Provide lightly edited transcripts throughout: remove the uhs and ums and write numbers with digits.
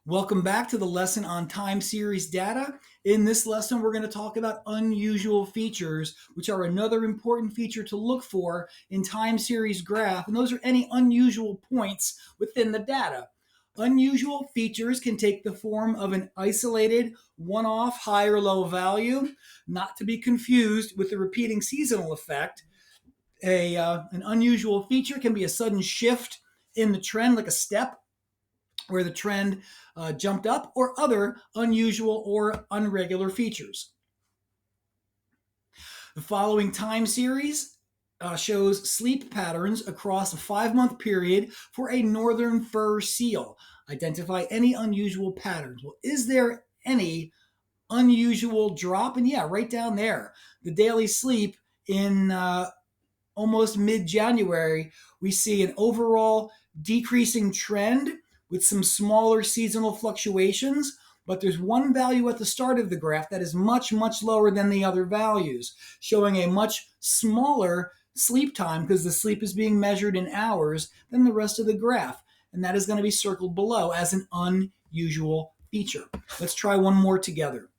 Welcome back to the lesson on time series data. In this lesson, we're going to talk about unusual features, which are another important feature to look for in time series graph. And those are any unusual points within the data. Unusual features can take the form of an isolated one-off high or low value, not to be confused with the repeating seasonal effect. An unusual feature can be a sudden shift in the trend, like a step where the trend jumped up, or other unusual or irregular features. The following time series shows sleep patterns across a 5-month period for a northern fur seal. Identify any unusual patterns. Well, is there any unusual drop? And yeah, right down there, the daily sleep in almost mid-January, we see an overall decreasing trend with some smaller seasonal fluctuations, but there's one value at the start of the graph that is much, much lower than the other values, showing a much smaller sleep time because the sleep is being measured in hours than the rest of the graph. And that is going to be circled below as an unusual feature. Let's try one more together.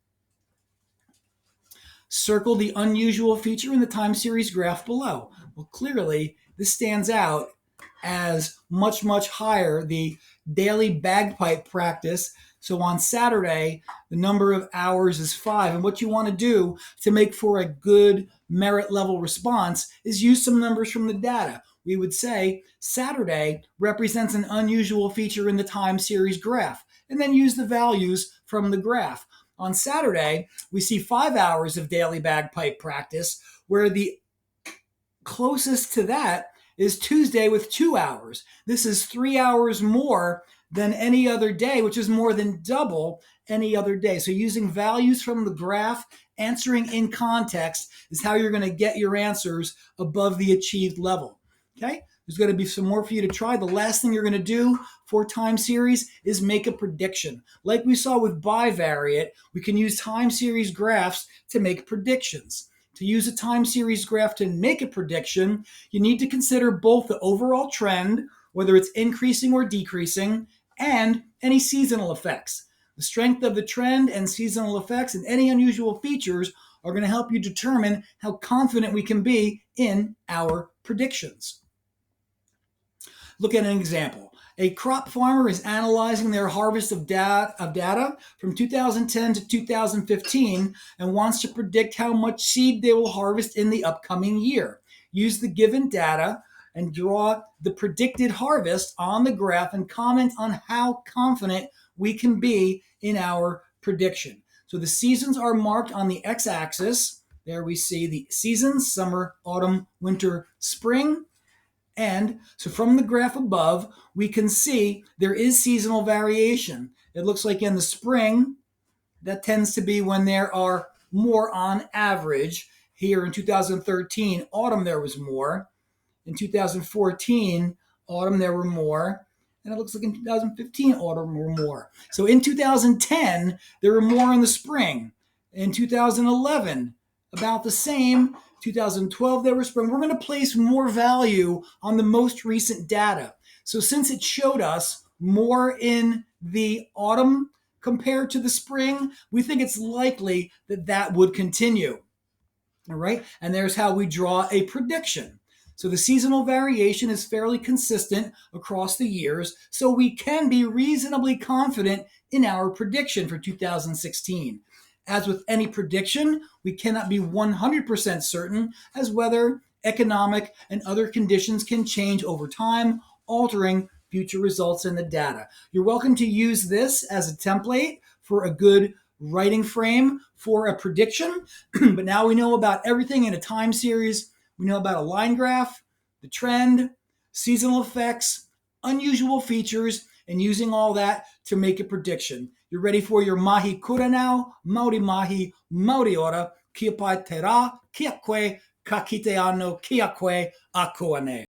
Circle the unusual feature in the time series graph below. Well, clearly, this stands out as much, much higher, the daily bagpipe practice. So on Saturday, the number of hours is 5. And what you want to do to make for a good merit level response is use some numbers from the data. We would say Saturday represents an unusual feature in the time series graph, and then use the values from the graph. On Saturday, we see 5 hours of daily bagpipe practice, where the closest to that is Tuesday with 2 hours. This is 3 hours more than any other day, which is more than double any other day. So using values from the graph, answering in context is how you're going to get your answers above the achieved level. Okay? There's going to be some more for you to try. The last thing you're going to do for time series is make a prediction. Like we saw with bivariate, we can use time series graphs to make predictions. To use a time series graph to make a prediction, you need to consider both the overall trend, whether it's increasing or decreasing, and any seasonal effects. The strength of the trend and seasonal effects and any unusual features are going to help you determine how confident we can be in our predictions. Look at an example. A crop farmer is analyzing their harvest of data from 2010 to 2015 and wants to predict how much seed they will harvest in the upcoming year. Use the given data and draw the predicted harvest on the graph and comment on how confident we can be in our prediction. So the seasons are marked on the x-axis. There we see the seasons: summer, autumn, winter, spring. And so from the graph above, we can see there is seasonal variation. It looks like in the spring, that tends to be when there are more on average. Here in 2013, autumn there was more. In 2014, autumn there were more. And it looks like in 2015, autumn were more. So in 2010, there were more in the spring. In 2011, about the same. 2012, there were spring. We're going to place more value on the most recent data. So since it showed us more in the autumn compared to the spring, we think it's likely that that would continue. All right. And there's how we draw a prediction. So the seasonal variation is fairly consistent across the years, so we can be reasonably confident in our prediction for 2016. As with any prediction, we cannot be 100% certain, as weather, economic, and other conditions can change over time, altering future results in the data. You're welcome to use this as a template for a good writing frame for a prediction. But now we know about everything in a time series. We know about a line graph, the trend, seasonal effects, unusual features, and using all that to make a prediction. You're ready for your mahi kura now? Mauri mahi, mauri ora, kia pai te rā, kia koe, ka kite anō, kia koe, a koa nei.